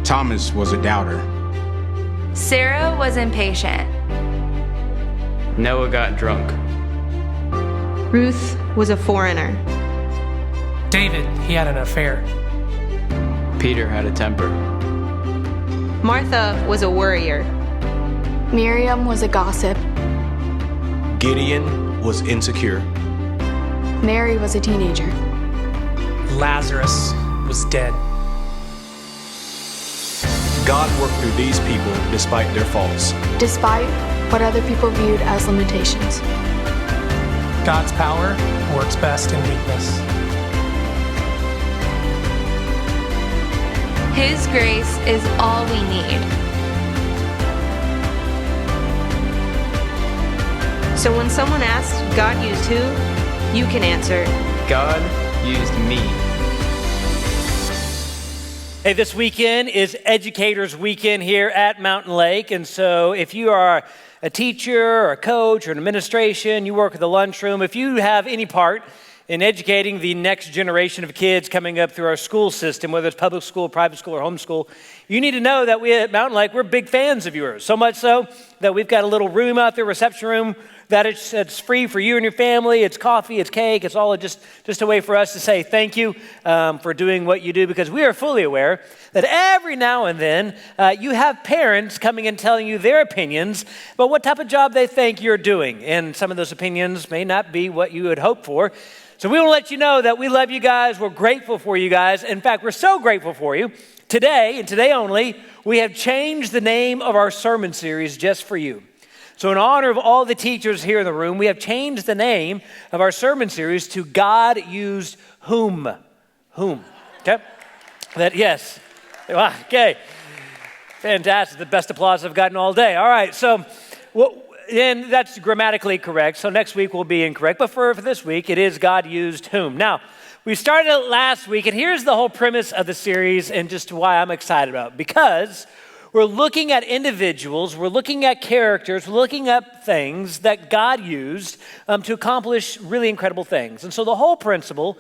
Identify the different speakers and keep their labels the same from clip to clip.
Speaker 1: Thomas was a doubter.
Speaker 2: Sarah was impatient.
Speaker 3: Noah got drunk.
Speaker 4: Ruth was a foreigner.
Speaker 5: David, he had an affair.
Speaker 3: Peter had a temper.
Speaker 4: Martha was a worrier.
Speaker 6: Miriam was a gossip.
Speaker 7: Gideon was insecure.
Speaker 6: Mary was a teenager.
Speaker 5: Lazarus was dead.
Speaker 7: God worked through these people despite their faults.
Speaker 6: Despite what other people viewed as limitations.
Speaker 5: God's power works best in weakness.
Speaker 2: His grace is all we need.
Speaker 4: So when someone asks, God used who? You can answer,
Speaker 3: God used me.
Speaker 8: Hey, this weekend is Educators Weekend here at Mountain Lake. And so if you are a teacher or a coach or an administration, you work at the lunchroom, if you have any part in educating the next generation of kids coming up through our school system, whether it's public school, private school, or homeschool, you need to know that we at Mountain Lake, we're big fans of yours. So much so that we've got a little room out there, reception room, that it's free for you and your family. It's coffee, it's cake, it's all just a way for us to say thank you for doing what you do, because we are fully aware that every now and then you have parents coming and telling you their opinions about what type of job they think you're doing. And some of those opinions may not be what you had hoped for. So we want to let you know that we love you guys. We're grateful for you guys. In fact, we're so grateful for you. Today, and today only, we have changed the name of our sermon series just for you. So in honor of all the teachers here in the room, we have changed the name of our sermon series to God Used Whom. Whom. Okay? Yes. Okay. Fantastic. The best applause I've gotten all day. All right. So, and that's grammatically correct. So next week will be incorrect. But for this week, it is God Used Whom. Now, we started it last week, and here's the whole premise of the series and just why I'm excited about it. Because we're looking at individuals, we're looking at characters, we're looking at things that God used to accomplish really incredible things. And so the whole principle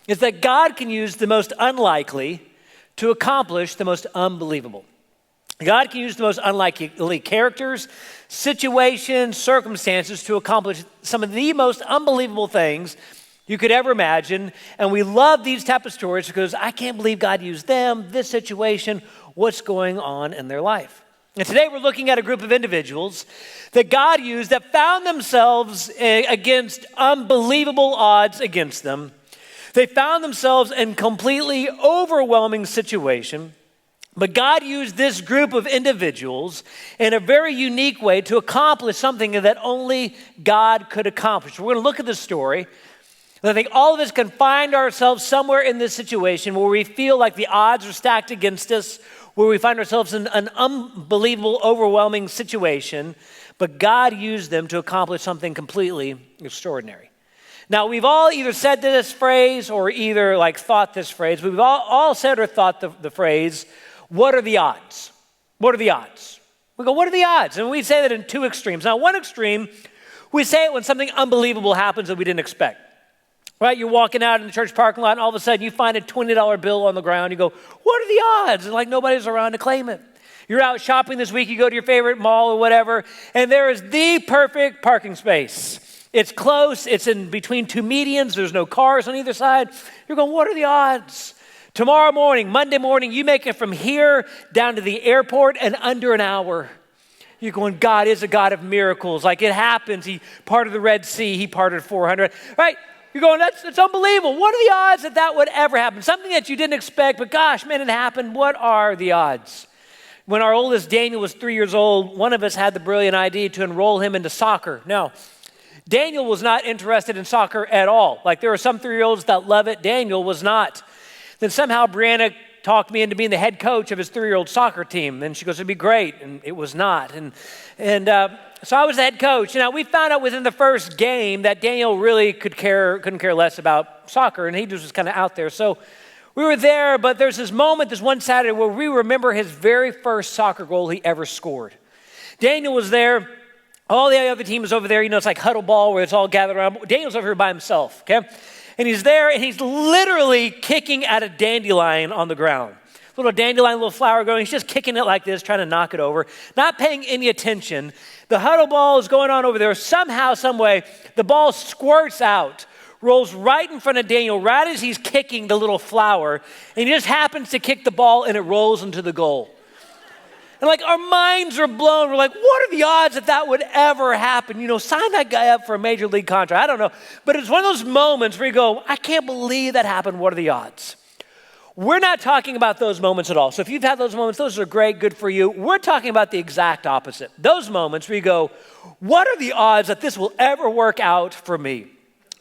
Speaker 8: is that God can use the most unlikely to accomplish the most unbelievable. God can use the most unlikely characters, situations, circumstances to accomplish some of the most unbelievable things you could ever imagine. And we love these type of stories because I can't believe God used them, this situation, what's going on in their life. And today we're looking at a group of individuals that God used that found themselves against unbelievable odds against them. They found themselves in completely overwhelming situation. But God used this group of individuals in a very unique way to accomplish something that only God could accomplish. We're going to look at this story. And I think all of us can find ourselves somewhere in this situation where we feel like the odds are stacked against us, where we find ourselves in an unbelievable, overwhelming situation. But God used them to accomplish something completely extraordinary. Now, we've all either said this phrase or either thought this phrase. We've all said or thought the phrase, what are the odds? What are the odds? We go, what are the odds? And we say that in two extremes. Now, one extreme, we say it when something unbelievable happens that we didn't expect. Right? You're walking out in the church parking lot and all of a sudden you find a $20 bill on the ground. You go, what are the odds? And nobody's around to claim it. You're out shopping this week. You go to your favorite mall or whatever, and there is the perfect parking space. It's close. It's in between two medians. There's no cars on either side. You're going, what are the odds? Tomorrow morning, Monday morning, you make it from here down to the airport in under an hour. You're going, God is a God of miracles. It happens. He parted the Red Sea. He parted 400. Right? You're going, that's unbelievable. What are the odds that would ever happen? Something that you didn't expect, but gosh, man, it happened. What are the odds? When our oldest Daniel was 3 years old, one of us had the brilliant idea to enroll him into soccer. Now, Daniel was not interested in soccer at all. There are some 3-year-olds that love it. Daniel was not. Then somehow Brianna talked me into being the head coach of his 3-year-old soccer team. And she goes, it'd be great. And it was not. So I was the head coach. Now, we found out within the first game that Daniel really couldn't care less about soccer. And he just was kind of out there. So we were there, but there's this moment, this one Saturday, where we remember his very first soccer goal he ever scored. Daniel was there. All the other team was over there. It's like huddle ball where it's all gathered around. Daniel's over here by himself, okay? And he's there, and he's literally kicking at a dandelion on the ground. little dandelion, little flower growing. He's just kicking it like this, trying to knock it over, not paying any attention. The huddle ball is going on over there. Somehow, some way, the ball squirts out, rolls right in front of Daniel, right as he's kicking the little flower, and he just happens to kick the ball, and it rolls into the goal. And like our minds are blown. We're like, what are the odds that would ever happen? You know, sign that guy up for a major league contract. I don't know. But it's one of those moments where you go, I can't believe that happened. What are the odds? We're not talking about those moments at all. So if you've had those moments, those are great, good for you. We're talking about the exact opposite. Those moments where you go, what are the odds that this will ever work out for me?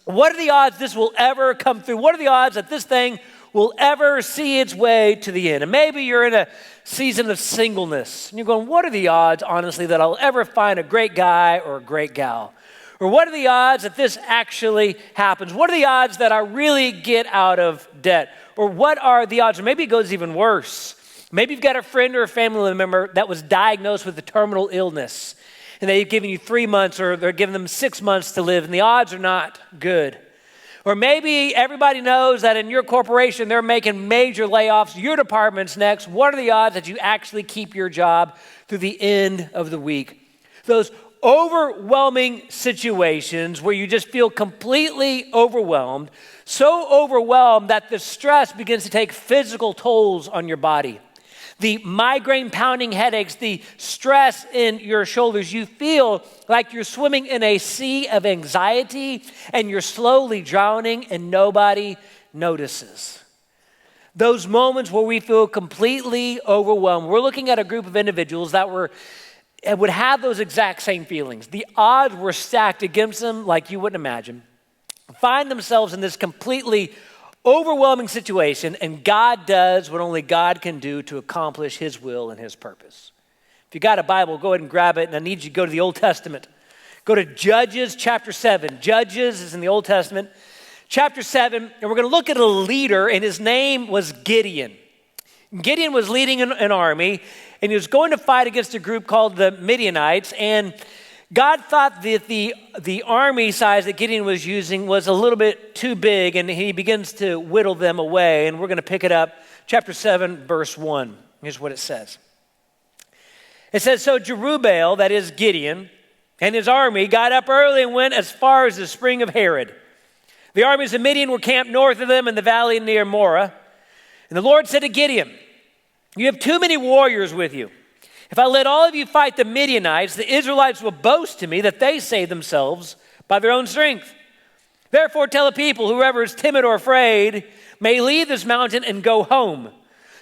Speaker 8: What are the odds this will ever come through? What are the odds that this thing will ever see its way to the end? And maybe you're in a season of singleness, and you're going, what are the odds, honestly, that I'll ever find a great guy or a great gal? Or what are the odds that this actually happens? What are the odds that I really get out of debt? Or what are the odds? Or maybe it goes even worse. Maybe you've got a friend or a family member that was diagnosed with a terminal illness, and they've given you 3 months, or they're giving them 6 months to live, and the odds are not good. Or maybe everybody knows that in your corporation, they're making major layoffs. Your department's next. What are the odds that you actually keep your job through the end of the week? Those overwhelming situations where you just feel completely overwhelmed, so overwhelmed that the stress begins to take physical tolls on your body. The migraine pounding headaches, the stress in your shoulders, you feel like you're swimming in a sea of anxiety and you're slowly drowning and nobody notices. Those moments where we feel completely overwhelmed. We're looking at a group of individuals that would have those exact same feelings. The odds were stacked against them like you wouldn't imagine. Find themselves in this completely overwhelming situation, and God does what only God can do to accomplish his will and his purpose. If you got a Bible, go ahead and grab it, and I need you to go to the Old Testament. Go to Judges chapter 7. Judges is in the Old Testament. Chapter 7, and we're going to look at a leader, and his name was Gideon. Gideon was leading an army, and he was going to fight against a group called the Midianites, and God thought that the army size that Gideon was using was a little bit too big, and he begins to whittle them away. And we're going to pick it up, chapter 7, verse 1. Here's what it says. It says, so Jerubbaal, that is Gideon, and his army got up early and went as far as the spring of Harod. The armies of Midian were camped north of them in the valley near Morah. And the Lord said to Gideon, you have too many warriors with you. If I let all of you fight the Midianites, the Israelites will boast to me that they save themselves by their own strength. Therefore tell the people, whoever is timid or afraid may leave this mountain and go home.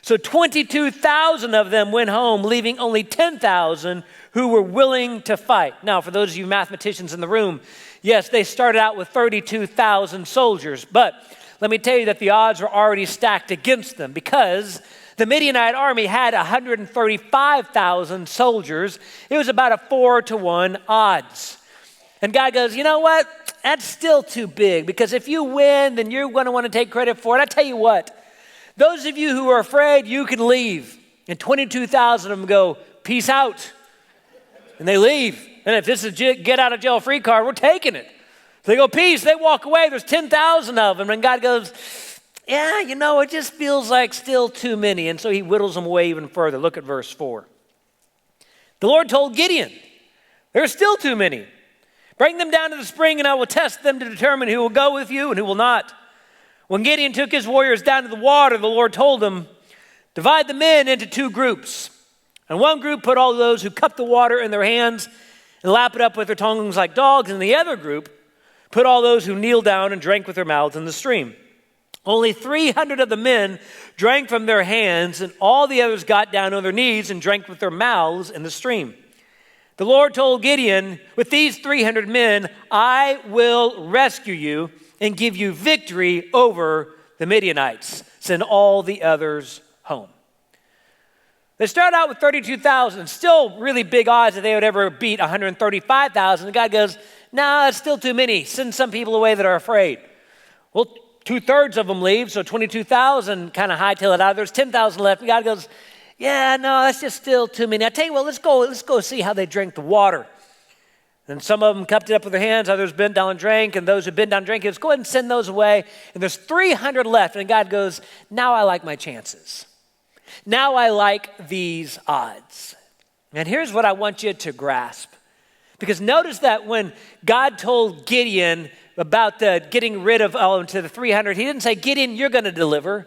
Speaker 8: So 22,000 of them went home, leaving only 10,000 who were willing to fight. Now, for those of you mathematicians in the room, yes, they started out with 32,000 soldiers, but let me tell you that the odds were already stacked against them because the Midianite army had 135,000 soldiers. It was about a 4-to-1 odds. And God goes, you know what? That's still too big because if you win, then you're going to want to take credit for it. I tell you what, those of you who are afraid, you can leave. And 22,000 of them go, peace out. And they leave. And if this is get out of jail free card, we're taking it. So they go, peace. They walk away. There's 10,000 of them. And God goes, yeah, you know, it just feels like still too many. And so he whittles them away even further. Look at verse 4. The Lord told Gideon, there's still too many. Bring them down to the spring and I will test them to determine who will go with you and who will not. When Gideon took his warriors down to the water, the Lord told him, divide the men into 2 groups. And one group put all those who cup the water in their hands and lap it up with their tongues like dogs. And the other group put all those who kneel down and drank with their mouths in the stream. Only 300 of the men drank from their hands, and all the others got down on their knees and drank with their mouths in the stream. The Lord told Gideon, with these 300 men, I will rescue you and give you victory over the Midianites. Send all the others home. They start out with 32,000, still really big odds that they would ever beat 135,000. And God goes, no, it's still too many. Send some people away that are afraid. Well, 2/3 of them leave, so 22,000 kind of hightail it out. There's 10,000 left. And God goes, yeah, no, that's just still too many. I tell you what, let's go see how they drink the water. And some of them cupped it up with their hands, others bent down and drank, and those who bent down and drank, let's go ahead and send those away. And there's 300 left, and God goes, now I like my chances. Now I like these odds. And here's what I want you to grasp. Because notice that when God told Gideon about getting rid of to the 300, he didn't say, Gideon, you're going to deliver.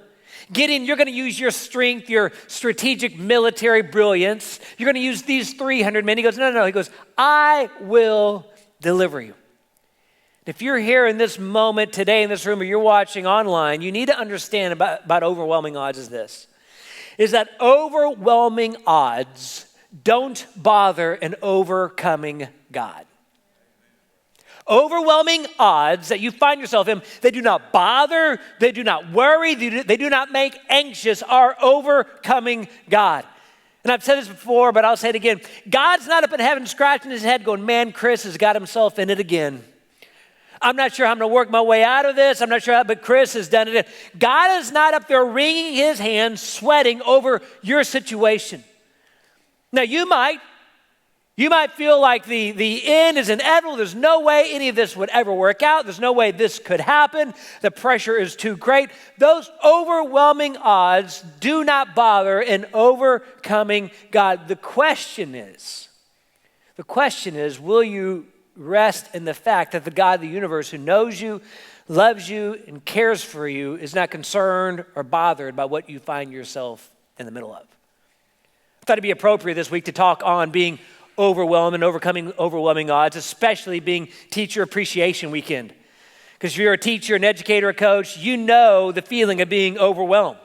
Speaker 8: Gideon, you're going to use your strength, your strategic military brilliance. You're going to use these 300 men. He goes, no. He goes, I will deliver you. If you're here in this moment today in this room or you're watching online, you need to understand about overwhelming odds is that overwhelming odds don't bother an overcoming God. Overwhelming odds that you find yourself in, they do not bother, they do not worry, they do not make anxious our overcoming God. And I've said this before, but I'll say it again. God's not up in heaven scratching his head going, man, Chris has got himself in it again. I'm not sure how I'm going to work my way out of this. I'm not sure how, but Chris has done it. God is not up there wringing his hands, sweating over your situation. Now, you might feel like the end is inevitable. There's no way any of this would ever work out. There's no way this could happen. The pressure is too great. Those overwhelming odds do not bother an overcoming God. The question is, will you rest in the fact that the God of the universe who knows you, loves you, and cares for you is not concerned or bothered by what you find yourself in the middle of? I thought it'd be appropriate this week to talk on being overwhelmed and overcoming overwhelming odds, especially being Teacher Appreciation Weekend. Because if you're a teacher, an educator, a coach, you know the feeling of being overwhelmed.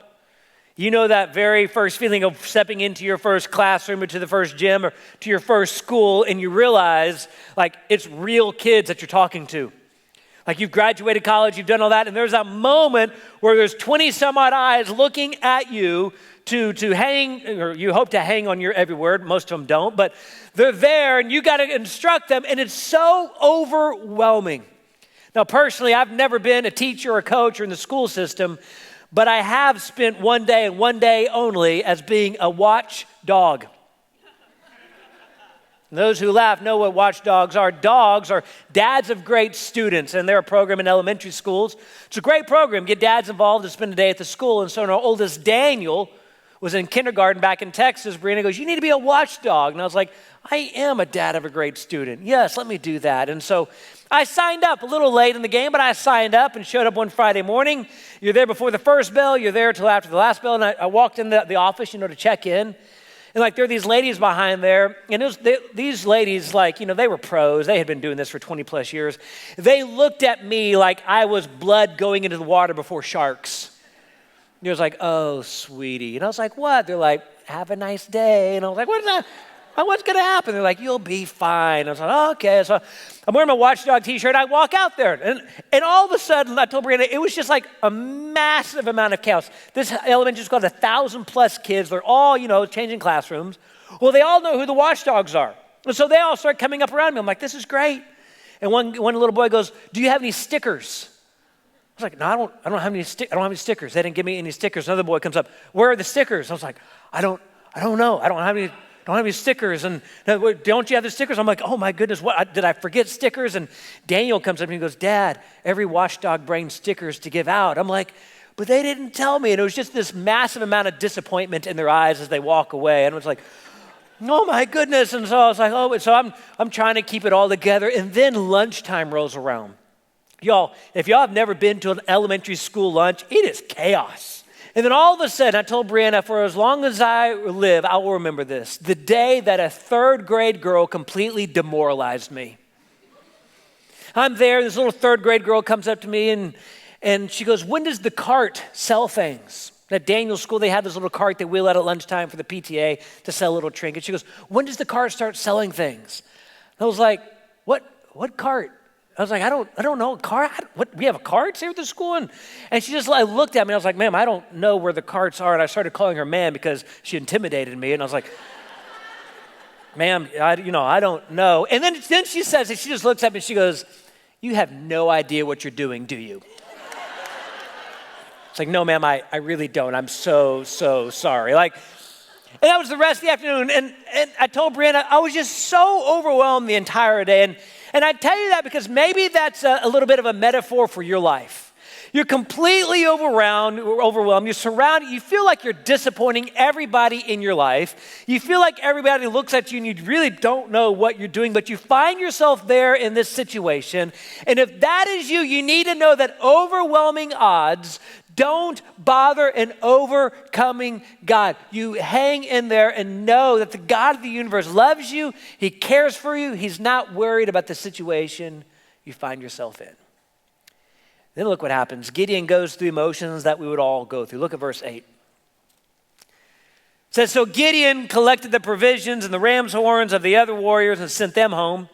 Speaker 8: You know that very first feeling of stepping into your first classroom or to the first gym or to your first school and you realize like it's real kids that you're talking to. Like you've graduated college, you've done all that, and there's a moment where there's 20 some odd eyes looking at you to hang, or you hope to hang on your every word. Most of them don't, but they're there and you got to instruct them, and it's so overwhelming. Now, personally, I've never been a teacher or a coach or in the school system, but I have spent one day and one day only as being a watchdog. Those who laugh know what watchdogs are. Dogs are dads of great students, and they're a program in elementary schools. It's a great program. Get dads involved and spend a day at the school. And so our oldest Daniel was in kindergarten back in Texas. Brianna goes, you need to be a watchdog. And I was like, I am a dad of a great student. Yes, let me do that. And so I signed up a little late in the game, but I signed up and showed up one Friday morning. You're there before the first bell. You're there till after the last bell. And I walked in the office, to check in. And like there are these ladies behind there, and these ladies, they were pros. They had been doing this for 20 plus years. They looked at me like I was blood going into the water before sharks. And it was like, oh, sweetie. And I was like, what? They're like, have a nice day. And I was like, what's going to happen? They're like, you'll be fine. I was like, oh, okay. So I'm wearing my watchdog t-shirt. I walk out there. And all of a sudden, I told Brianna, it was just like a massive amount of chaos. This elementary school has 1,000 plus kids. They're all, changing classrooms. Well, they all know who the watchdogs are. And so they all start coming up around me. I'm like, this is great. And one little boy goes, do you have any stickers? I was like, no, I don't have any stickers. They didn't give me any stickers. Another boy comes up, where are the stickers? I was like, I don't know. I don't have any stickers. And don't you have the stickers? I'm like, oh my goodness, what? Did I forget stickers? And Daniel comes up and he goes, Dad, every watchdog brings stickers to give out. I'm like, but they didn't tell me. And it was just this massive amount of disappointment in their eyes as they walk away. And it was like, oh my goodness. And so I was like, so I'm trying to keep it all together. And then lunchtime rolls around. Y'all, if y'all have never been to an elementary school lunch, it is chaos. And then all of a sudden, I told Brianna, for as long as I live, I will remember this. The day that a third grade girl completely demoralized me. I'm there, this little third grade girl comes up to me and she goes, when does the cart sell things? At Daniel's school, they had this little cart they wheel out at lunchtime for the PTA to sell little trinkets. She goes, when does the cart start selling things? I was like, what cart? I was like, I don't know, cart? We have a carts here at the school? And she just looked at me, and I was like, ma'am, I don't know where the carts are. And I started calling her ma'am because she intimidated me. And I was like, ma'am, I don't know. And then she says, she just looks at me and she goes, you have no idea what you're doing, do you? It's like, no, ma'am, I really don't. I'm so sorry. And that was the rest of the afternoon. And I told Brianna, I was just so overwhelmed the entire day. And I tell you that because maybe that's a little bit of a metaphor for your life. You're completely overwhelmed. You're surrounded. You feel like you're disappointing everybody in your life. You feel like everybody looks at you and you really don't know what you're doing, but you find yourself there in this situation. And if that is you, you need to know that overwhelming odds don't bother an overcoming God. You hang in there and know that the God of the universe loves you. He cares for you. He's not worried about the situation you find yourself in. Then look what happens. Gideon goes through emotions that we would all go through. Look at verse 8. It says, so Gideon collected the provisions and the ram's horns of the other warriors and sent them home,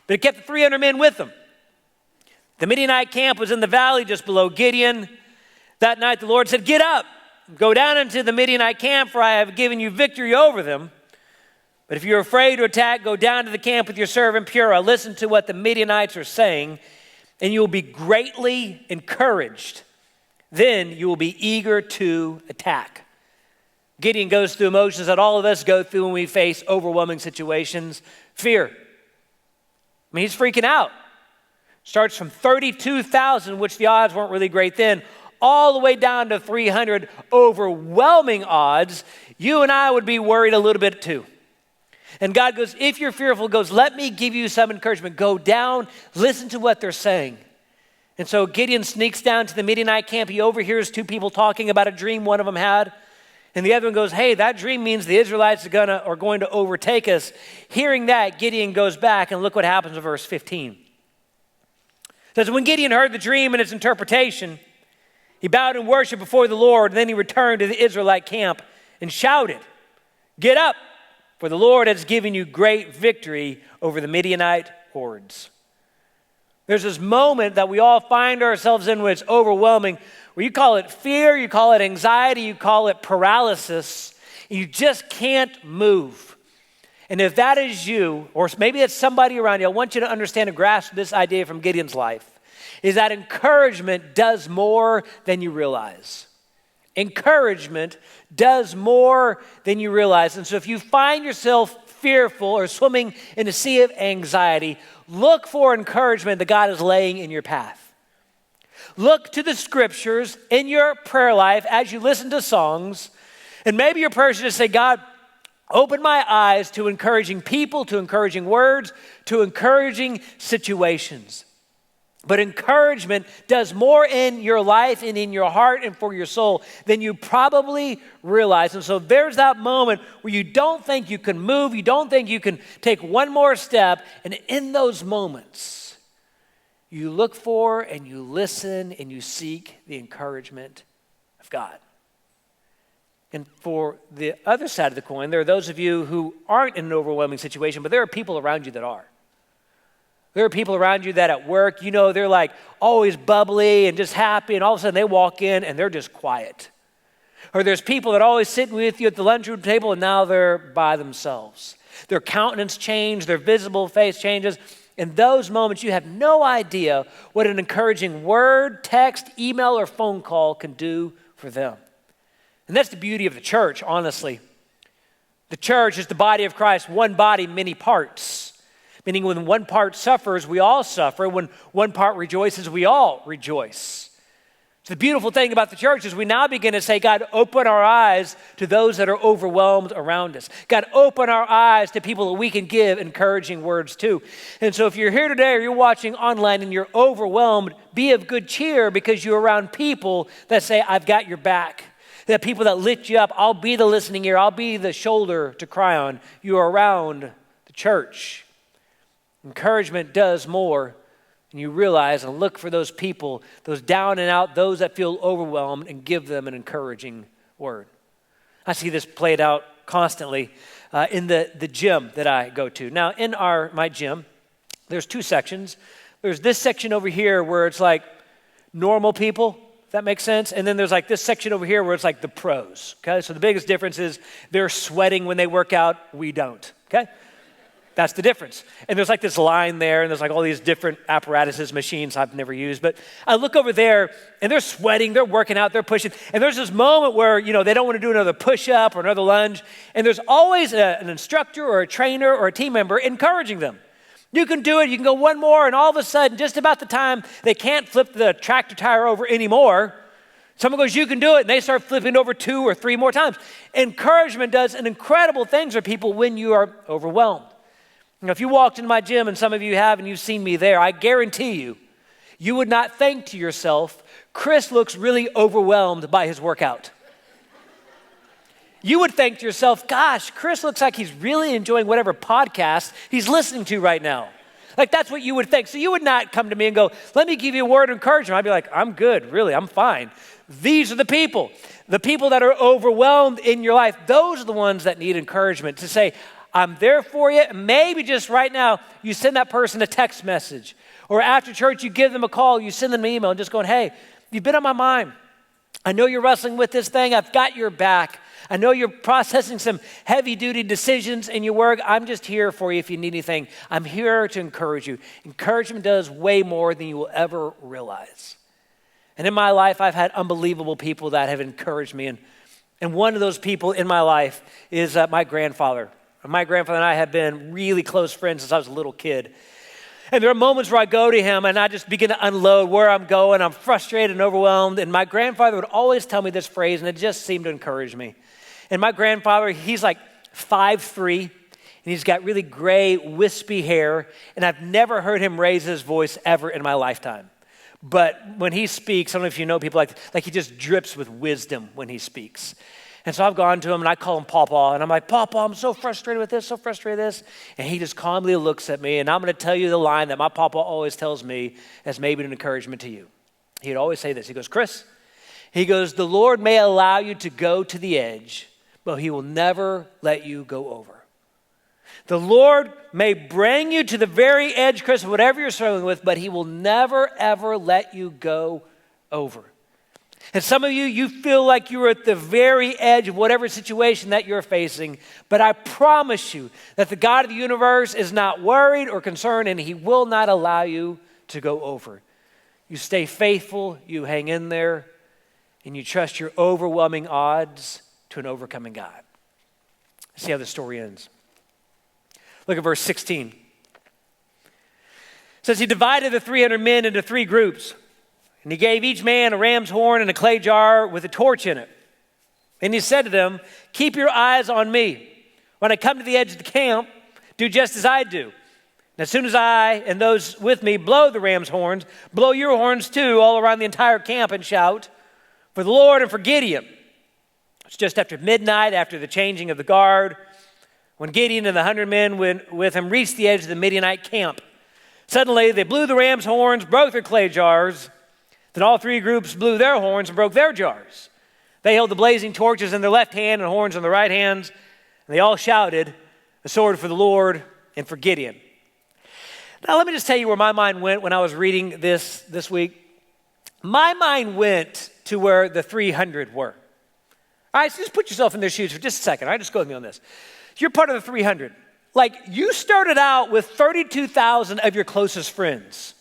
Speaker 8: but he kept the 300 men with him. The Midianite camp was in the valley just below Gideon. That night the Lord said, get up, go down into the Midianite camp, for I have given you victory over them. But if you're afraid to attack, go down to the camp with your servant Purah. Listen to what the Midianites are saying, and you will be greatly encouraged. Then you will be eager to attack. Gideon goes through emotions that all of us go through when we face overwhelming situations. Fear. He's freaking out. Starts from 32,000, which the odds weren't really great then, all the way down to 300, overwhelming odds. You and I would be worried a little bit too. And God goes, if you're fearful, goes, let me give you some encouragement. Go down, listen to what they're saying. And so Gideon sneaks down to the Midianite camp. He overhears two people talking about a dream one of them had. And the other one goes, hey, that dream means the Israelites are going to overtake us. Hearing that, Gideon goes back, and look what happens in verse 15. It says, when Gideon heard the dream and its interpretation, he bowed in worship before the Lord. And then he returned to the Israelite camp and shouted, get up, for the Lord has given you great victory over the Midianite hordes. There's this moment that we all find ourselves in where it's overwhelming, where you call it fear, you call it anxiety, you call it paralysis. You just can't move. And if that is you, or maybe it's somebody around you, I want you to understand and grasp this idea from Gideon's life, is that encouragement does more than you realize. Encouragement does more than you realize. And so if you find yourself fearful or swimming in a sea of anxiety, look for encouragement that God is laying in your path. Look to the scriptures in your prayer life as you listen to songs. And maybe your prayer should just say, God, open my eyes to encouraging people, to encouraging words, to encouraging situations. But encouragement does more in your life and in your heart and for your soul than you probably realize. And so there's that moment where you don't think you can move, you don't think you can take one more step. And in those moments, you look for and you listen and you seek the encouragement of God. And for the other side of the coin, there are those of you who aren't in an overwhelming situation, but there are people around you that are. There are people around you that at work, you know, they're like always bubbly and just happy, and all of a sudden they walk in and they're just quiet. Or there's people that are always sitting with you at the lunchroom table and now they're by themselves. Their countenance changes, their visible face changes. In those moments, you have no idea what an encouraging word, text, email, or phone call can do for them. And that's the beauty of the church, honestly. The church is the body of Christ, one body, many parts. Meaning when one part suffers, we all suffer. When one part rejoices, we all rejoice. So the beautiful thing about the church is we now begin to say, God, open our eyes to those that are overwhelmed around us. God, open our eyes to people that we can give encouraging words to. And so if you're here today or you're watching online and you're overwhelmed, be of good cheer because you're around people that say, I've got your back. That people that lift you up, I'll be the listening ear, I'll be the shoulder to cry on. You are around the church. Encouragement does more than you realize, and look for those people, those down and out, those that feel overwhelmed, and give them an encouraging word. I see this played out constantly in the gym that I go to. Now, in my gym, there's two sections. There's this section over here where it's like normal people, if that makes sense. And then there's like this section over here where it's like the pros, okay? So the biggest difference is they're sweating when they work out, we don't, okay? That's the difference. And there's like this line there, and there's like all these different apparatuses, machines I've never used. But I look over there, and they're sweating, they're working out, they're pushing. And there's this moment where, you know, they don't want to do another push-up or another lunge. And there's always an instructor or a trainer or a team member encouraging them. You can do it. You can go one more, and all of a sudden, just about the time they can't flip the tractor tire over anymore, someone goes, you can do it, and they start flipping over 2 or 3 more times. Encouragement does an incredible things for people when you are overwhelmed. You know, if you walked into my gym, and some of you have, and you've seen me there, I guarantee you would not think to yourself, Chris looks really overwhelmed by his workout. You would think to yourself, gosh, Chris looks like he's really enjoying whatever podcast he's listening to right now. Like, that's what you would think. So you would not come to me and go, let me give you a word of encouragement. I'd be like, I'm good, really, I'm fine. These are the people that are overwhelmed in your life. Those are the ones that need encouragement to say, I'm there for you. Maybe just right now, you send that person a text message. Or after church, you give them a call, you send them an email and just going, hey, you've been on my mind. I know you're wrestling with this thing. I've got your back. I know you're processing some heavy-duty decisions in your work. I'm just here for you if you need anything. I'm here to encourage you. Encouragement does way more than you will ever realize. And in my life, I've had unbelievable people that have encouraged me. And one of those people in my life is my grandfather. My grandfather and I have been really close friends since I was a little kid. And there are moments where I go to him and I just begin to unload where I'm going. I'm frustrated and overwhelmed. And my grandfather would always tell me this phrase, and it just seemed to encourage me. And my grandfather, he's like 5'3", and he's got really gray, wispy hair. And I've never heard him raise his voice ever in my lifetime. But when he speaks, I don't know if you know people like he just drips with wisdom when he speaks. And so I've gone to him and I call him Pawpaw. And I'm like, Pawpaw, I'm so frustrated with this, so frustrated with this. And he just calmly looks at me. And I'm going to tell you the line that my Pawpaw always tells me as maybe an encouragement to you. He'd always say this. He goes, Chris, he goes, the Lord may allow you to go to the edge, but he will never let you go over. The Lord may bring you to the very edge, Chris, of whatever you're struggling with, but he will never, ever let you go over. And some of you feel like you're at the very edge of whatever situation that you're facing, but I promise you that the God of the universe is not worried or concerned, and he will not allow you to go over. You stay faithful, you hang in there, and you trust your overwhelming odds to an overcoming God. See how the story ends. Look at verse 16. It says, he divided the 300 men into 3 groups, and he gave each man a ram's horn and a clay jar with a torch in it. And he said to them, keep your eyes on me. When I come to the edge of the camp, do just as I do. And as soon as I and those with me blow the ram's horns, blow your horns too all around the entire camp and shout, for the Lord and for Gideon. It's just after midnight, after the changing of the guard, when Gideon and the 100 men with him reached the edge of the Midianite camp. Suddenly, they blew the ram's horns, broke their clay jars. Then all 3 groups blew their horns and broke their jars. They held the blazing torches in their left hand and horns in their right hands. And they all shouted, a sword for the Lord and for Gideon. Now, let me just tell you where my mind went when I was reading this week. My mind went to where the 300 were. All right, so just put yourself in their shoes for just a second. All right, just go with me on this. You're part of the 300. Like, you started out with 32,000 of your closest friends.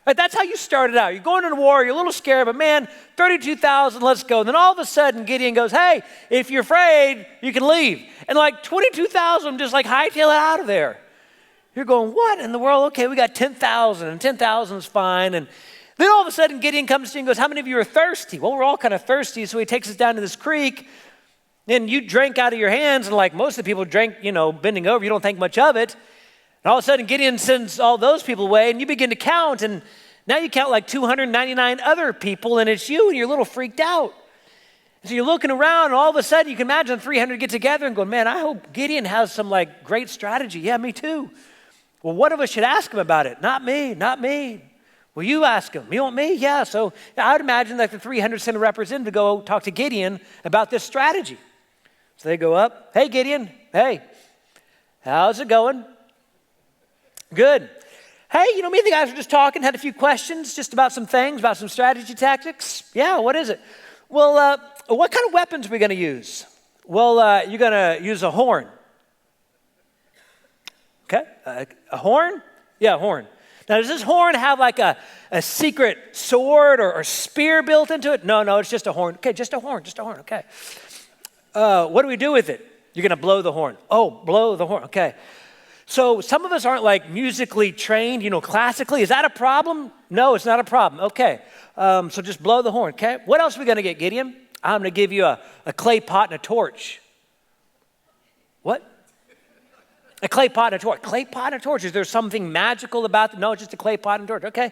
Speaker 8: Like, that's how you started out. You're going into war, you're a little scared, but man, 32,000, let's go. And then all of a sudden, Gideon goes, hey, if you're afraid, you can leave. And like 22,000 just like hightail it out of there. You're going, what in the world? Okay, we got 10,000, and 10,000 is fine. And then all of a sudden, Gideon comes to you and goes, how many of you are thirsty? Well, we're all kind of thirsty, so he takes us down to this creek. And you drank out of your hands, and like most of the people drank, bending over, you don't think much of it. And all of a sudden, Gideon sends all those people away, and you begin to count, and now you count like 299 other people, and it's you, and you're a little freaked out. So you're looking around, and all of a sudden, you can imagine 300 get together and go, man, I hope Gideon has some like great strategy. Yeah, me too. Well, one of us should ask him about it. Not me, not me. Well, you ask him. You want me? Yeah. So I would imagine that the 300 sent a representative to go talk to Gideon about this strategy. So they go up. Hey, Gideon. Hey, how's it going? Good. Hey, me and the guys were just talking, had a few questions just about some things, about some strategy tactics. Yeah, what is it? Well, what kind of weapons are we going to use? Well, you're going to use a horn. Okay, a horn? Yeah, a horn. Now, does this horn have like a secret sword or spear built into it? No, it's just a horn. Okay, just a horn, okay. What do we do with it? You're going to blow the horn. Oh, blow the horn, okay. So some of us aren't like musically trained, classically. Is that a problem? No, it's not a problem. Okay, so just blow the horn, okay? What else are we gonna get, Gideon? I'm gonna give you a clay pot and a torch. What? A clay pot and a torch. Clay pot and a torch. Is there something magical about it? No, it's just a clay pot and a torch. Okay.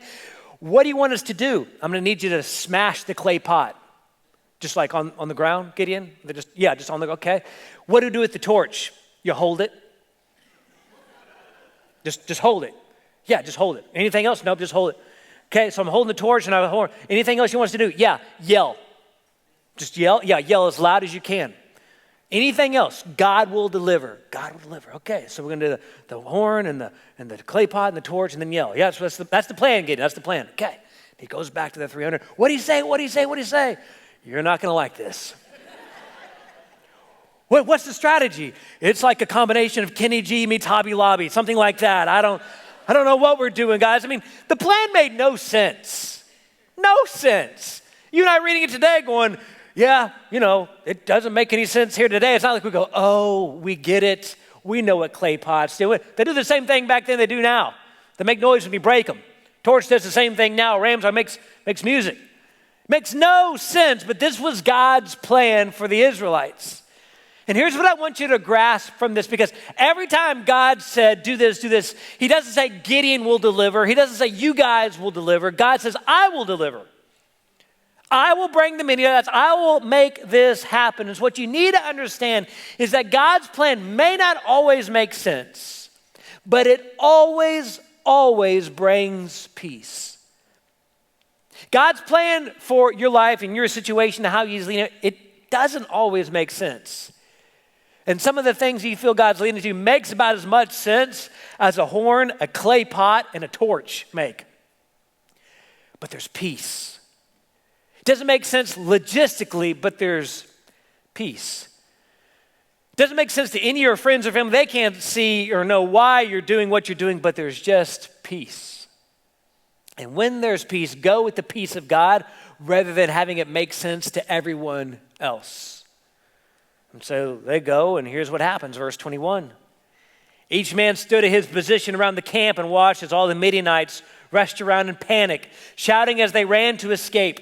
Speaker 8: What do you want us to do? I'm going to need you to smash the clay pot. Just like on the ground, Gideon? Just on the, okay. What do you do with the torch? You hold it. Just hold it. Yeah, just hold it. Anything else? Nope, just hold it. Okay, so I'm holding the torch and I'm holding. Anything else you want us to do? Yeah, yell. Just yell. Yeah, yell as loud as you can. Anything else? God will deliver. God will deliver. Okay, so we're going to do the horn and the clay pot and the torch and then yell. Yeah, so that's the plan, Gideon. That's the plan. Okay. He goes back to the 300. What do you say? What do you say? What do you say? You're not going to like this. What's the strategy? It's like a combination of Kenny G meets Hobby Lobby, something like that. I don't know what we're doing, guys. I mean, the plan made no sense. No sense. You and I reading it today going, yeah, it doesn't make any sense here today. It's not like we go, oh, we get it. We know what clay pots do. They do the same thing back then they do now. They make noise when you break them. Torch does the same thing now. Ramsar makes music. Makes no sense, but this was God's plan for the Israelites. And here's what I want you to grasp from this, because every time God said, do this, he doesn't say Gideon will deliver. He doesn't say you guys will deliver. God says, I will deliver. I will bring the Midianites. I will make this happen. And so what you need to understand is that God's plan may not always make sense, but it always brings peace. God's plan for your life and your situation, how you lean it doesn't always make sense. And some of the things you feel God's leading to makes about as much sense as a horn, a clay pot, and a torch make. But there's peace. Doesn't make sense logistically, but there's peace. Doesn't make sense to any of your friends or family. They can't see or know why you're doing what you're doing, but there's just peace. And when there's peace, go with the peace of God rather than having it make sense to everyone else. And so they go, and here's what happens, verse 21. Each man stood at his position around the camp and watched as all the Midianites rushed around in panic, shouting as they ran to escape.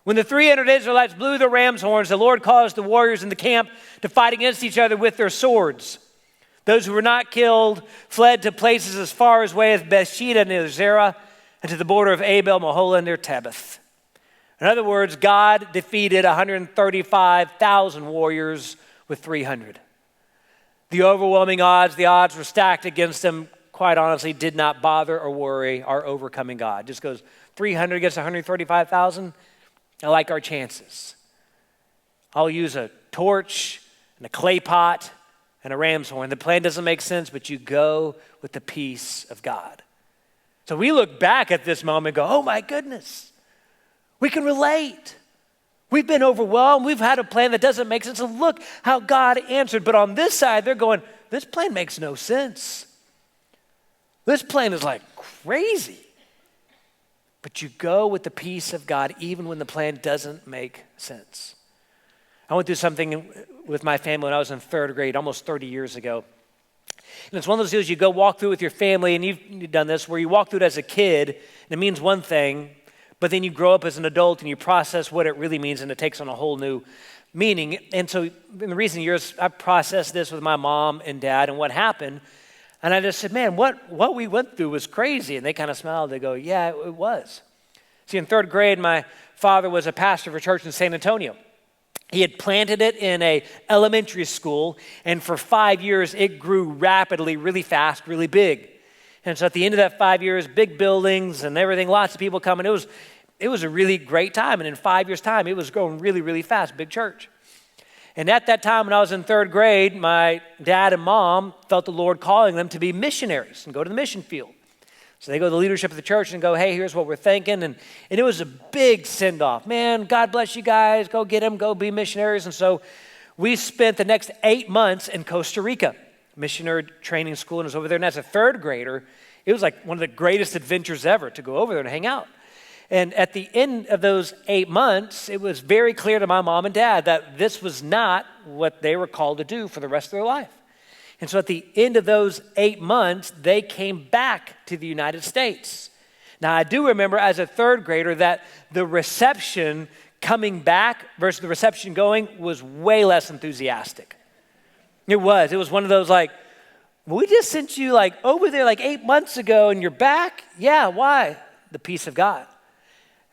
Speaker 8: When the 300 Israelites blew their ram's horns, the Lord caused the warriors in the camp to fight against each other with their swords. Those who were not killed fled to places as far as way as Beersheba near Zerah and to the border of Abel Meholah near Tabith. In other words, God defeated 135,000 warriors with 300. The overwhelming odds were stacked against them, quite honestly, did not bother or worry our overcoming God. Just goes 300 against 135,000. I like our chances. I'll use a torch and a clay pot and a ram's horn. The plan doesn't make sense, but you go with the peace of God. So we look back at this moment and go, oh my goodness, we can relate. We've been overwhelmed. We've had a plan that doesn't make sense. So look how God answered. But on this side, they're going, this plan makes no sense. This plan is like crazy. But you go with the peace of God even when the plan doesn't make sense. I went through something with my family when I was in third grade, almost 30 years ago. And it's one of those deals you go walk through with your family, and you've done this, where you walk through it as a kid, and it means one thing, but then you grow up as an adult and you process what it really means, and it takes on a whole new meaning. And so in the recent years, I've processed this with my mom and dad and what happened. And I just said, man, what we went through was crazy. And they kind of smiled. They go, yeah, it was. See, in third grade, my father was a pastor of a church in San Antonio. He had planted it in an elementary school, and for 5 years, it grew rapidly, really fast, really big. And so at the end of that 5 years, big buildings and everything, lots of people coming. It was a really great time. And in 5 years' time, it was growing really, really fast, big church. And at that time, when I was in third grade, my dad and mom felt the Lord calling them to be missionaries and go to the mission field. So they go to the leadership of the church and go, hey, here's what we're thinking. And it was a big send-off. Man, God bless you guys. Go get them. Go be missionaries. And so we spent the next 8 months in Costa Rica, missionary training school, and I was over there. And as a third grader, it was like one of the greatest adventures ever to go over there and hang out. And at the end of those 8 months, it was very clear to my mom and dad that this was not what they were called to do for the rest of their life. And so at the end of those 8 months, they came back to the United States. Now, I do remember as a third grader that the reception coming back versus the reception going was way less enthusiastic. It was one of those like, we just sent you like over there like 8 months ago and you're back? Yeah, why? The peace of God.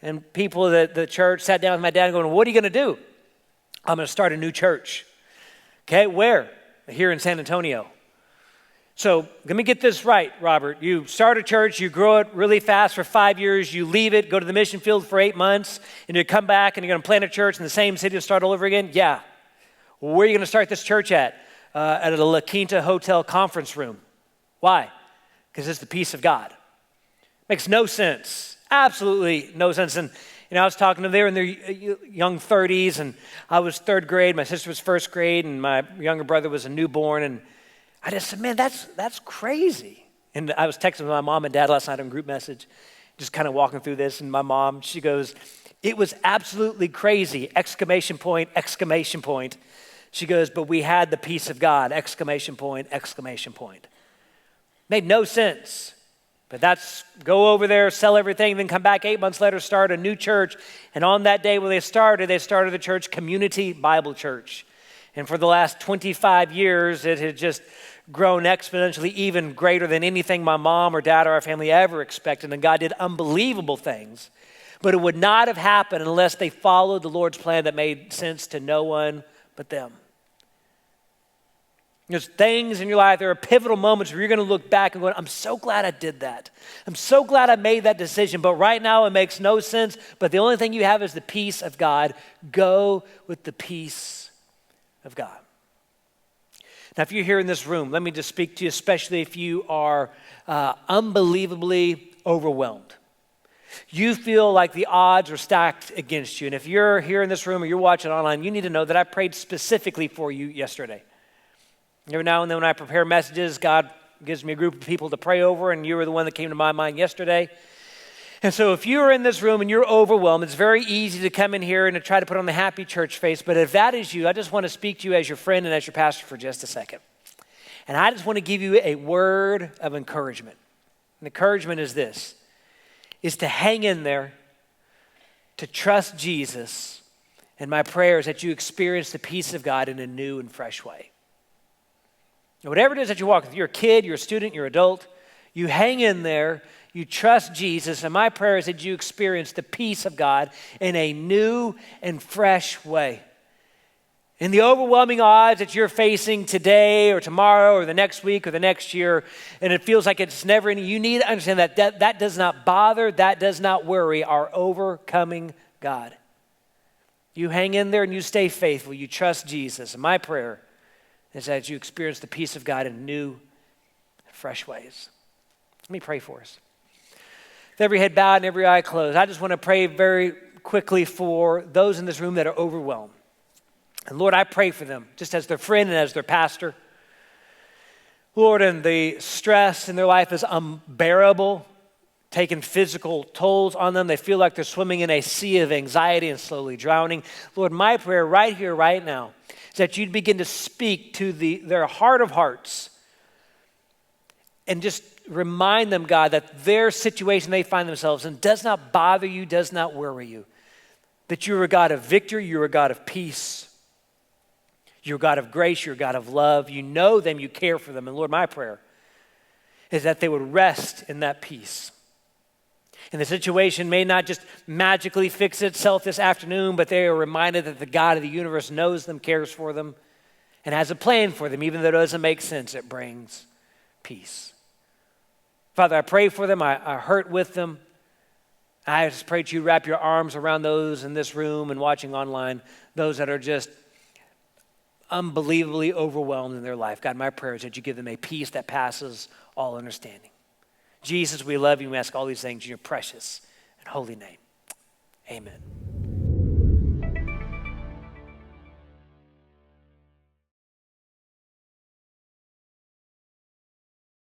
Speaker 8: And people at the church sat down with my dad going, what are you going to do? I'm going to start a new church. Okay, where? Here in San Antonio. So let me get this right, Robert. You start a church, you grow it really fast for 5 years, you leave it, go to the mission field for 8 months, and you come back and you're going to plant a church in the same city and start all over again? Yeah. Well, where are you going to start this church at? At a La Quinta Hotel conference room. Why? Because it's the peace of God. Makes no sense. Absolutely no sense. And I was talking to them, they were in their young 30s, and I was third grade, my sister was first grade, and my younger brother was a newborn, and I just said, man, that's crazy. And I was texting with my mom and dad last night on group message, just kind of walking through this, and my mom, she goes, it was absolutely crazy, exclamation point, exclamation point. She goes, but we had the peace of God, exclamation point, exclamation point. Made no sense. But that's go over there, sell everything, then come back 8 months later, start a new church. And on that day when they started the church Community Bible Church. And for the last 25 years, it had just grown exponentially, even greater than anything my mom or dad or our family ever expected. And God did unbelievable things. But it would not have happened unless they followed the Lord's plan that made sense to no one but them. There's things in your life, there are pivotal moments where you're going to look back and go, I'm so glad I did that. I'm so glad I made that decision, but right now it makes no sense. But the only thing you have is the peace of God. Go with the peace of God. Now, if you're here in this room, let me just speak to you, especially if you are unbelievably overwhelmed. You feel like the odds are stacked against you. And if you're here in this room or you're watching online, you need to know that I prayed specifically for you yesterday. Every now and then when I prepare messages, God gives me a group of people to pray over, and you were the one that came to my mind yesterday. And so if you're in this room and you're overwhelmed, it's very easy to come in here and to try to put on the happy church face. But if that is you, I just want to speak to you as your friend and as your pastor for just a second. And I just want to give you a word of encouragement. And encouragement is this, is to hang in there, to trust Jesus. And my prayer is that you experience the peace of God in a new and fresh way. Whatever it is that you walk with, you're a kid, you're a student, you're an adult, you hang in there, you trust Jesus, and my prayer is that you experience the peace of God in a new and fresh way. In the overwhelming odds that you're facing today or tomorrow or the next week or the next year, and it feels like it's never ending, you need to understand that does not bother, that does not worry our overcoming God. You hang in there and you stay faithful, you trust Jesus, and my prayer is that you experience the peace of God in new, fresh ways. Let me pray for us. With every head bowed and every eye closed, I just want to pray very quickly for those in this room that are overwhelmed. And Lord, I pray for them, just as their friend and as their pastor. Lord, and the stress in their life is unbearable, taking physical tolls on them. They feel like they're swimming in a sea of anxiety and slowly drowning. Lord, my prayer right here, right now, is that you'd begin to speak to their heart of hearts and just remind them, God, that their situation they find themselves in does not bother you, does not worry you. That you're a God of victory, you're a God of peace, you're a God of grace, you're a God of love. You know them, you care for them. And Lord, my prayer is that they would rest in that peace. And the situation may not just magically fix itself this afternoon, but they are reminded that the God of the universe knows them, cares for them, and has a plan for them. Even though it doesn't make sense, it brings peace. Father, I pray for them. I hurt with them. I just pray that you wrap your arms around those in this room and watching online, those that are just unbelievably overwhelmed in their life. God, my prayer is that you give them a peace that passes all understanding. Jesus, we love you. We ask all these things in your precious and holy name. Amen.